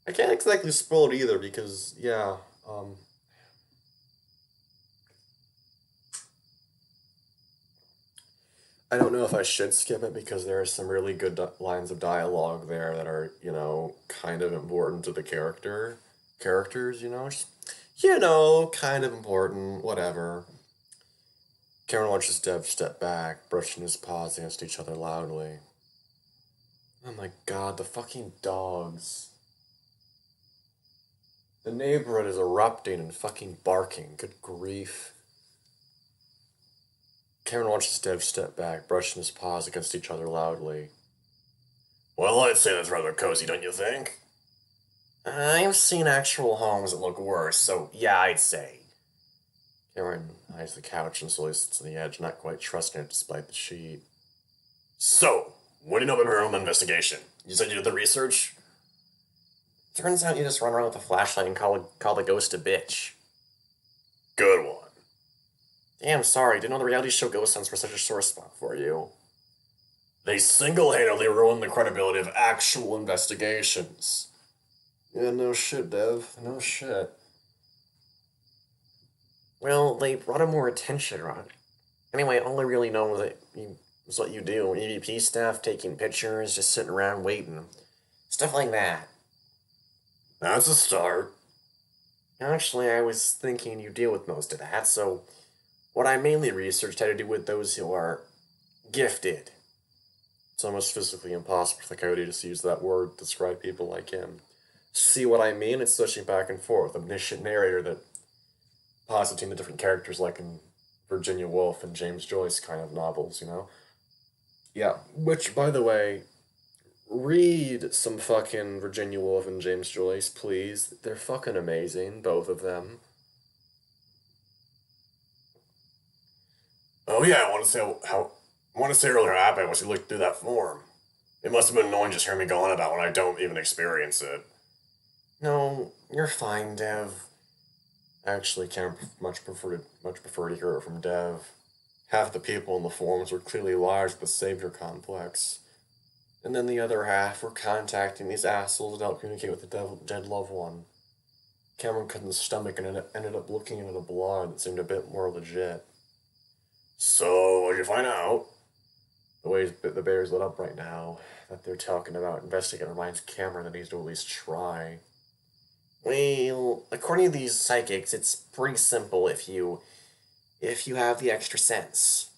I can't exactly spoil it either because, yeah, I don't know if I should skip it because there are some really good lines of dialogue there that are, kind of important to the characters, just, kind of important, whatever. Cameron watches Dev step back, brushing his paws against each other loudly. Oh my god, the fucking dogs. The neighborhood is erupting and fucking barking. Good grief. Cameron watches Dev step back, brushing his paws against each other loudly. Well, I'd say that's rather cozy, don't you think? I've seen actual homes that look worse, so yeah, I'd say. Cameron eyes the couch and slowly sits on the edge, not quite trusting it despite the sheet. So, what do you know about paranormal investigation? You said you did the research? Turns out you just run around with a flashlight and call the ghost a bitch. Good one. Damn, sorry, didn't know the reality show Ghost Hunts were such a sore spot for you. They single-handedly ruined the credibility of actual investigations. Yeah, no shit, Dev. No shit. Well, they brought him more attention, Ron. Anyway, all I really know is what you do. EVP staff taking pictures, just sitting around waiting. Stuff like that. That's a start. Actually, I was thinking you deal with most of that, so what I mainly researched had to do with those who are gifted. It's almost physically impossible for the Coyote to use that word to describe people like him. See what I mean? It's switching back and forth. Omniscient narrator that positing the different characters like in Virginia Woolf and James Joyce kind of novels, Yeah, which, by the way, read some fucking Virginia Woolf and James Joyce, please. They're fucking amazing, both of them. Oh yeah, I want to say earlier how happy I was to look through that form. It must have been annoying just hearing me go on about when I don't even experience it. No, you're fine, Dev. Actually, Cam much prefer to hear it from Dev. Half the people in the forums were clearly liars with the savior complex, and then the other half were contacting these assholes to help communicate with the dead loved one. Cameron couldn't stomach and ended up looking at a blog that seemed a bit more legit. So, what'd you find out? The way the Bears lit up right now, that they're talking about investigating reminds Cameron that he needs to at least try. Well, according to these psychics, it's pretty simple if you have the extra sense.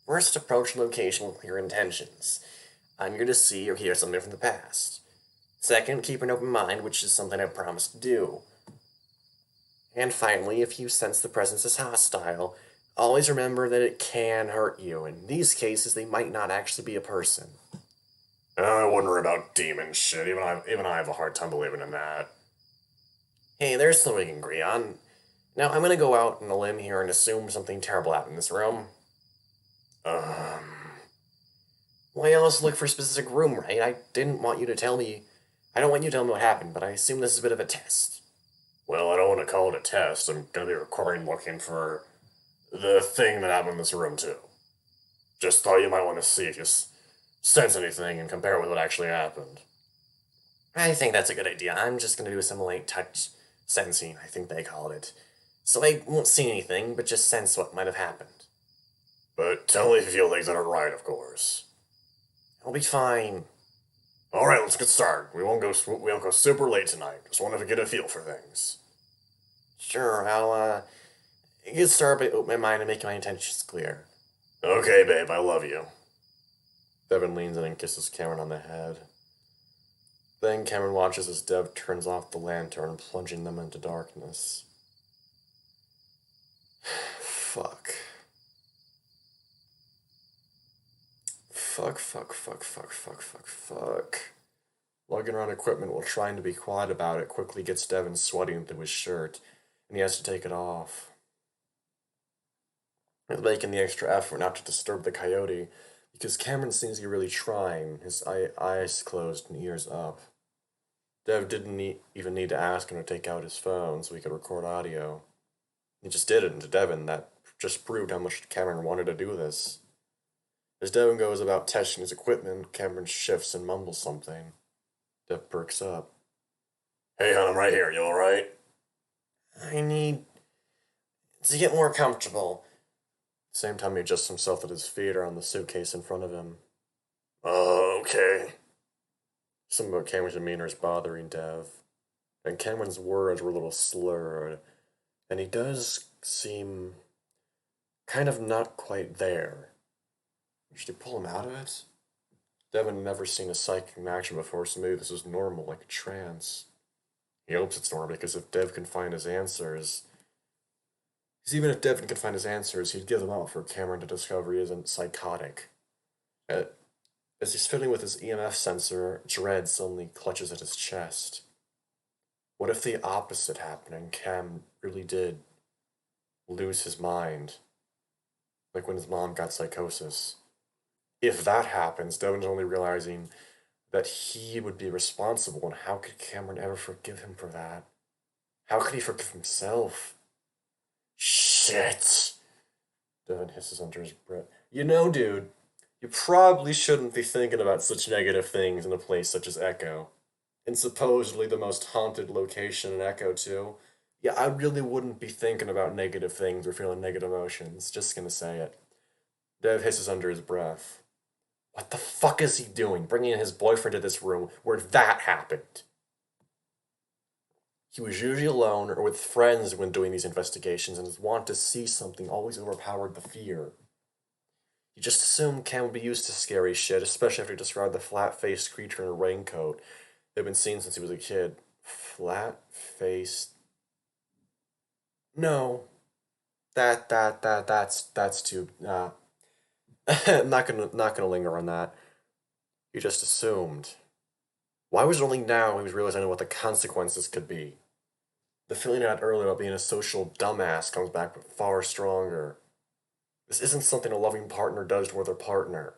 First, approach the location with clear intentions. I'm here to see or hear something from the past. Second, keep an open mind, which is something I promised to do. And finally, if you sense the presence is hostile, always remember that it can hurt you. In these cases, they might not actually be a person. I wouldn't worry about demon shit. Even I have a hard time believing in that. Hey, there's something we can agree on. Now, I'm gonna go out on a limb here and assume something terrible happened in this room. Why else look for a specific room, right? I don't want you to tell me what happened, but I assume this is a bit of a test. Well, I don't want to call it a test. I'm gonna be recording looking for the thing that happened in this room, too. Just thought you might want to see if you sense anything and compare it with what actually happened. I think that's a good idea. I'm just gonna do a simulate touch sensing, I think they called it. so I won't see anything, but just sense what might have happened. But tell me if you feel things aren't right, of course. I'll be fine. All right, let's get started. We won't go super late tonight. Just wanted to get a feel for things. Sure, I'll get started by opening my mind and making my intentions clear. Okay, babe, I love you. Devin leans in and kisses Cameron on the head. Then Cameron watches as Dev turns off the lantern, plunging them into darkness. Fuck. Fuck. Lugging around equipment while trying to be quiet about it quickly gets Devin sweating through his shirt, and he has to take it off. He's making the extra effort not to disturb the coyote, because Cameron seems to be really trying, his eyes closed and ears up. Dev didn't even need to ask him to take out his phone so he could record audio. He just did it, and to Devin, that just proved how much Cameron wanted to do this. As Devin goes about testing his equipment, Cameron shifts and mumbles something. Dev perks up. Hey, hon, I'm right here. You alright? I need to get more comfortable. At the same time, he adjusts himself at his feet or on the suitcase in front of him. Okay. Something about Cameron's demeanor is bothering Dev, and Cameron's words were a little slurred, and he does seem kind of not quite there. Should he pull him out of it? Devin had never seen a psychic in action before, so maybe this is normal, like a trance. He hopes it's normal, because if Dev can find his answers... Because even if Devin can find his answers, he'd give them out for Cameron to discover he isn't psychotic. As he's fiddling with his EMF sensor, dread suddenly clutches at his chest. What if the opposite happened and Cam really did lose his mind? Like when his mom got psychosis. If that happens, Devin's only realizing that he would be responsible, and how could Cameron ever forgive him for that? How could he forgive himself? Shit! Devin hisses under his breath. You know, dude, you probably shouldn't be thinking about such negative things in a place such as Echo. And supposedly the most haunted location in Echo, too. Yeah, I really wouldn't be thinking about negative things or feeling negative emotions. Just gonna say it. Dev hisses under his breath. What the fuck is he doing, bringing in his boyfriend to this room where that happened? He was usually alone or with friends when doing these investigations, and his want to see something always overpowered the fear. He just assumed Cam would be used to scary shit, especially after he described the flat-faced creature in a raincoat that had been seen since he was a kid. Flat-faced... No. That's too... I'm not gonna linger on that. He just assumed. Why was it only now he was realizing what the consequences could be? The feeling I had earlier about being a social dumbass comes back but far stronger. This isn't something a loving partner does to another partner.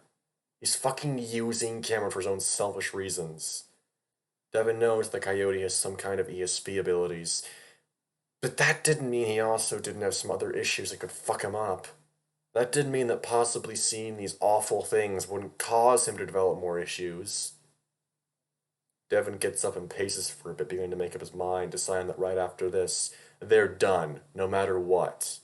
He's fucking using Cameron for his own selfish reasons. Devin knows the Coyote has some kind of ESP abilities, but that didn't mean he also didn't have some other issues that could fuck him up. That didn't mean that possibly seeing these awful things wouldn't cause him to develop more issues. Devin gets up and paces for a bit, beginning to make up his mind, deciding that right after this, they're done, no matter what.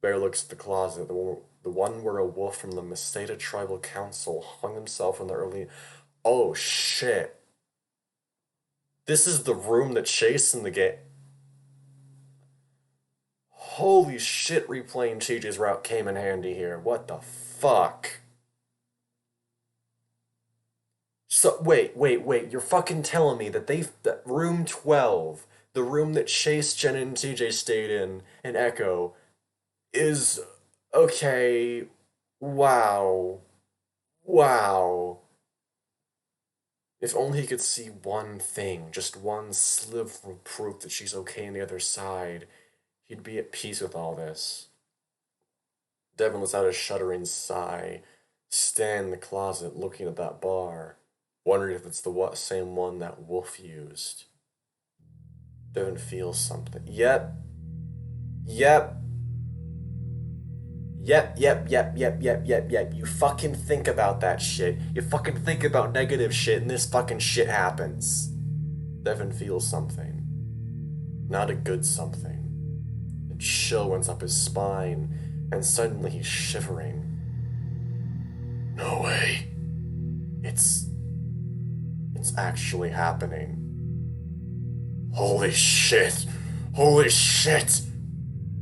Bear looks at the closet, the one where a wolf from the Meseta Tribal Council hung himself in the early... Oh, shit. This is the room that Chase in the game... Holy shit, replaying TJ's route came in handy here. What the fuck? So, wait. You're fucking telling me that that room 12, the room that Chase, Jen, and TJ stayed in Echo, is... Okay. Wow. If only he could see one thing, just one sliver of proof that she's okay on the other side, he'd be at peace with all this. Devin lets out a shuddering sigh, stand in the closet looking at that bar, wondering if it's the same one that Wolf used. Devin feels something. Yep. You fucking think about that shit. You fucking think about negative shit and this fucking shit happens. Devin feels something. Not a good something. A chill runs up his spine, and suddenly he's shivering. No way. It's actually happening. Holy shit! Holy shit!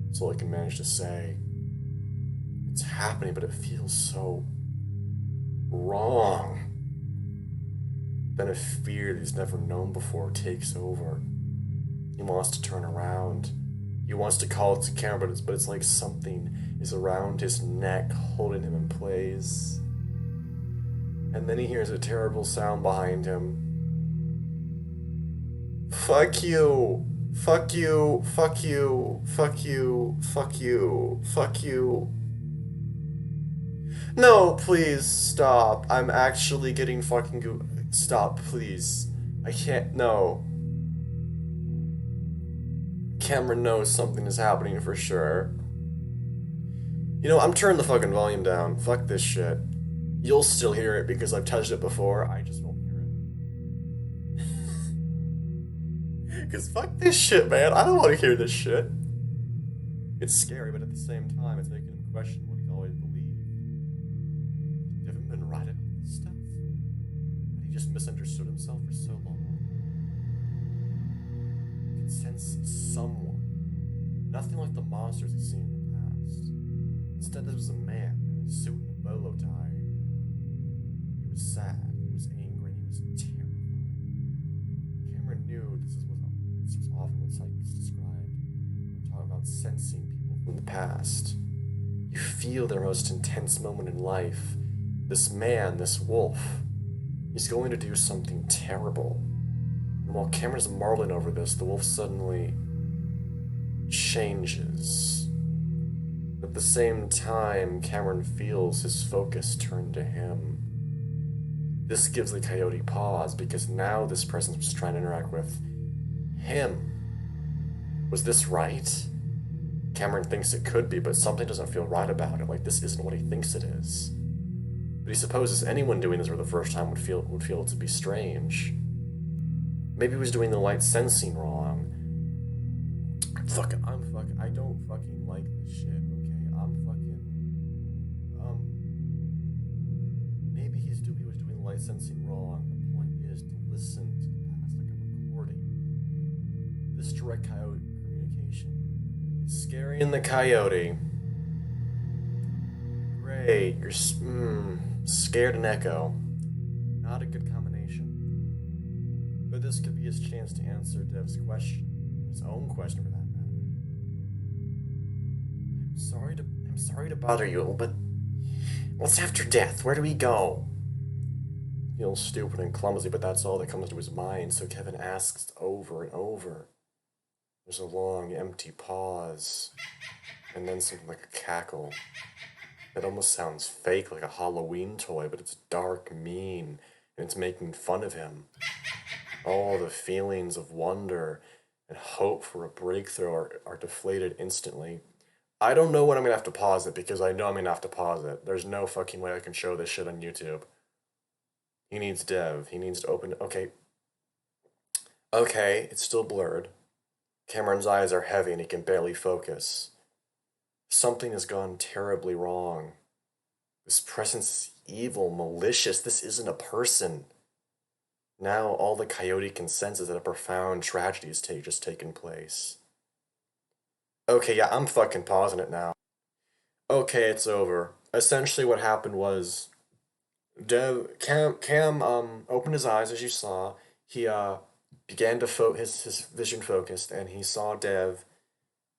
That's all I can manage to say. It's happening, but it feels so wrong. Then a fear that he's never known before takes over. He wants to turn around. He wants to call it to camera, but it's like something is around his neck, holding him in place. And then he hears a terrible sound behind him. Fuck you! Fuck you! Fuck you! Fuck you! Fuck you! Fuck you! No, please stop. I'm actually getting fucking stop, please. I can't. No. Cameron knows something is happening for sure. You know, I'm turning the fucking volume down. Fuck this shit. You'll still hear it because I've touched it before. I just won't hear it. Because fuck this shit, man. I don't want to hear this shit. It's scary, but at the same time, it's making him question what he's always believed. You haven't been right about this stuff? And he just misunderstood himself for so long. He can sense someone. Nothing like the monsters he's seen in the past. Instead, this was a man in a suit and a bolo tie. He was sad, he was angry, he was terrified. Cameron knew this was often what psychics described when talking about sensing people from the past. You feel their most intense moment in life. This man, this wolf, he's going to do something terrible. And while Cameron's marveling over this, the wolf suddenly changes. At the same time, Cameron feels his focus turn to him. This gives the coyote pause because now this presence was trying to interact with him. Was this right? Cameron thinks it could be, but something doesn't feel right about it. Like this isn't what he thinks it is. But he supposes anyone doing this for the first time would feel it to be strange. Maybe he was doing the light sensing wrong. I don't fucking like this shit, okay? Maybe he was doing light sensing wrong. The point is to listen to the past like a recording. This direct coyote communication is scaring the coyote. Great, you're scared and echo. Not a good combination. But this could be his chance to answer Dev's question, his own question for that matter. I'm sorry to bother you, but what's after death? Where do we go? Feels stupid and clumsy, but that's all that comes to his mind, so Kevin asks over and over. There's a long, empty pause, and then something like a cackle. It almost sounds fake, like a Halloween toy, but it's dark, mean, and it's making fun of him. All the feelings of wonder and hope for a breakthrough are deflated instantly. I don't know when I'm gonna have to pause it because I know I'm gonna have to pause it. There's no fucking way I can show this shit on YouTube. He needs Dev. He needs to open. Okay. Okay, it's still blurred. Cameron's eyes are heavy and he can barely focus. Something has gone terribly wrong. This presence is evil, malicious. This isn't a person. Now all the coyote can sense is that a profound tragedy has just taken place. Okay, yeah, I'm fucking pausing it now. Okay, it's over. Essentially what happened was Cam opened his eyes as you saw. He began to his vision focused and he saw Dev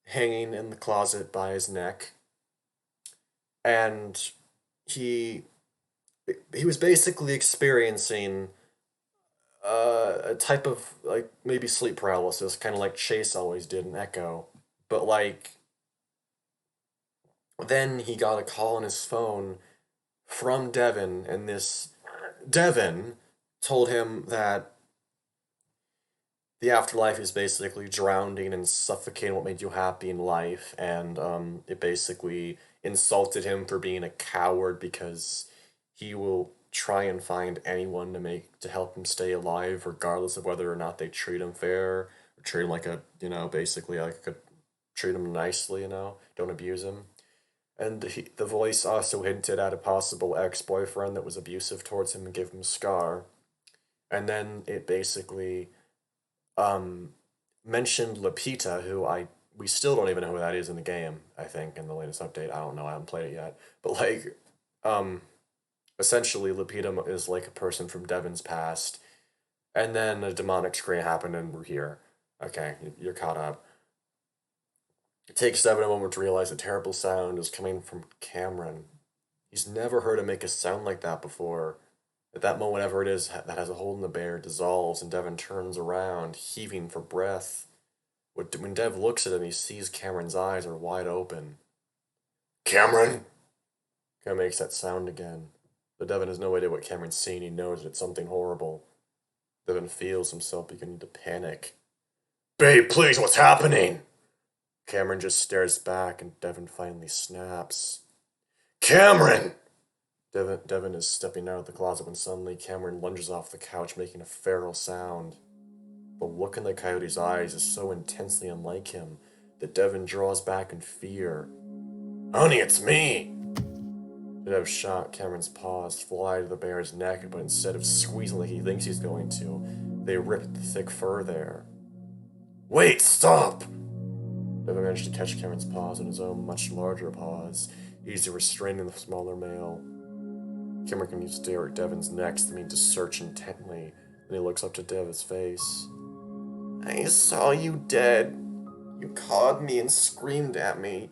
hanging in the closet by his neck. And he was basically experiencing a type of like maybe sleep paralysis, kind of like Chase always did in Echo. But like then he got a call on his phone from Devin, and this Devin told him that the afterlife is basically drowning and suffocating what made you happy in life, and it basically insulted him for being a coward because he will try and find anyone to help him stay alive, regardless of whether or not they treat him fair or treat him like basically like a treat him nicely, you know, don't abuse him. And the voice also hinted at a possible ex-boyfriend that was abusive towards him and gave him a scar. And then it basically um, mentioned Lapita, who we still don't even know who that is in the game. I think in the latest update, I don't know. I haven't played it yet. But like, um, essentially, Lapita is like a person from Devon's past, and then a demonic screen happened, and we're here. Okay, you're caught up. It takes Devon a moment to realize the terrible sound is coming from Cameron. He's never heard him make a sound like that before. At that moment, whatever it is that has a hold in the bear dissolves, and Devon turns around, heaving for breath. When Dev looks at him, he sees Cameron's eyes are wide open. Cameron! Cameron makes that sound again. But Devon has no idea what Cameron's seeing. He knows that it's something horrible. Devon feels himself beginning to panic. Babe, please, what's happening? Cameron just stares back, and Devon finally snaps. Cameron! Devon is stepping out of the closet when suddenly Cameron lunges off the couch, making a feral sound. The look in the coyote's eyes is so intensely unlike him that Devon draws back in fear. Honey, it's me! Dev shot Cameron's paws fly to the bear's neck, but instead of squeezing like he thinks he's going to, they ripped the thick fur there. Wait, stop! Devon managed to catch Cameron's paws in his own much larger paws, easily restraining the smaller male. Cameron continues to stare at Devon's neck, seeming to search intently. Then he looks up to Devon's face. I saw you dead. You called me and screamed at me.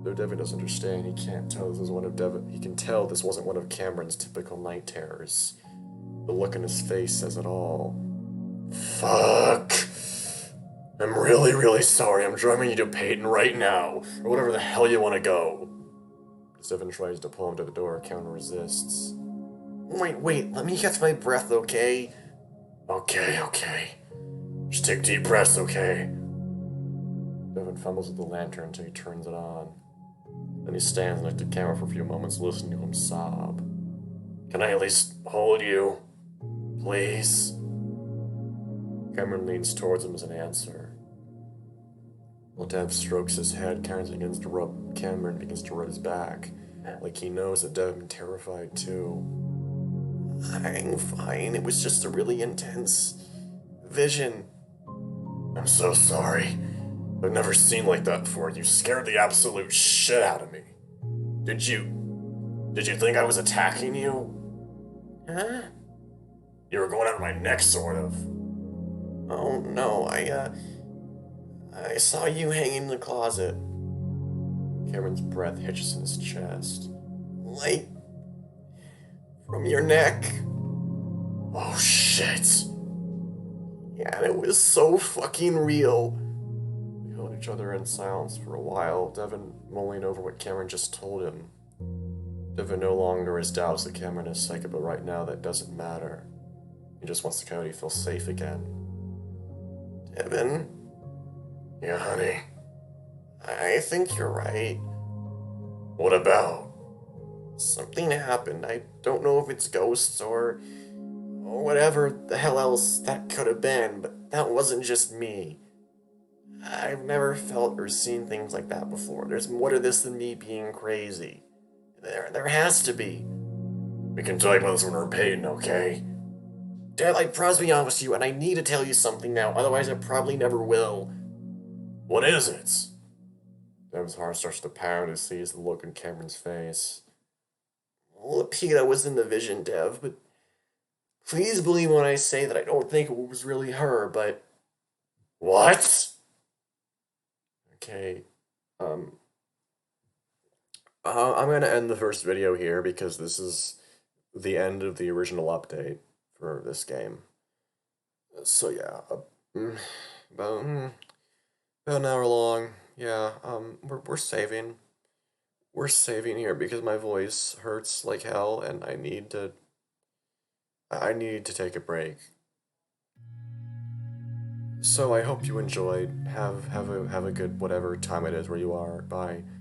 Though Devon doesn't understand, he can't tell this is one of Devon. He can tell this wasn't one of Cameron's typical night terrors. The look in his face says it all. Fuck. I'm really, really sorry. I'm driving you to Peyton right now, or whatever the hell you want to go. As Devon tries to pull him to the door, Cameron resists. Wait, let me catch my breath, okay? Okay. Just take deep breaths, okay? Devon fumbles with the lantern until he turns it on. Then he stands next to Cameron for a few moments, listening to him sob. Can I at least hold you? Please? Cameron leans towards him as an answer. While Dev strokes his head, Cameron begins to rub his back, like he knows that Dev is terrified too. I'm fine. It was just a really intense vision. I'm so sorry. I've never seen like that before. You scared the absolute shit out of me. Did you think I was attacking you? Huh? You were going out of my neck, sort of. Oh no, I saw you hanging in the closet. Cameron's breath hitches in his chest. Like, from your neck. Oh shit. Yeah, it was so fucking real. We held each other in silence for a while, Devon mulling over what Cameron just told him. Devon no longer has doubts that Cameron is psychic, but right now that doesn't matter. He just wants the coyote to feel safe again. Devon? Yeah, honey. I think you're right. What about? Something happened. I don't know if it's ghosts or whatever the hell else that could have been, but that wasn't just me. I've never felt or seen things like that before. There's more to this than me being crazy. There has to be. We can talk about this when we're Peyton, okay? Dad, I promise to be honest with you, and I need to tell you something now, otherwise I probably never will. What is it? Dev's heart starts to pound as he sees the look in Cameron's face. Lapita was in the vision, Dev, but please believe when I say that I don't think it was really her, but... What? Okay, I'm gonna end the first video here because this is the end of the original update for this game. So yeah, about an hour long. Yeah, we're saving. We're saving here because my voice hurts like hell, and I need to take a break. So I hope you enjoyed. Have a good whatever time it is where you are. Bye.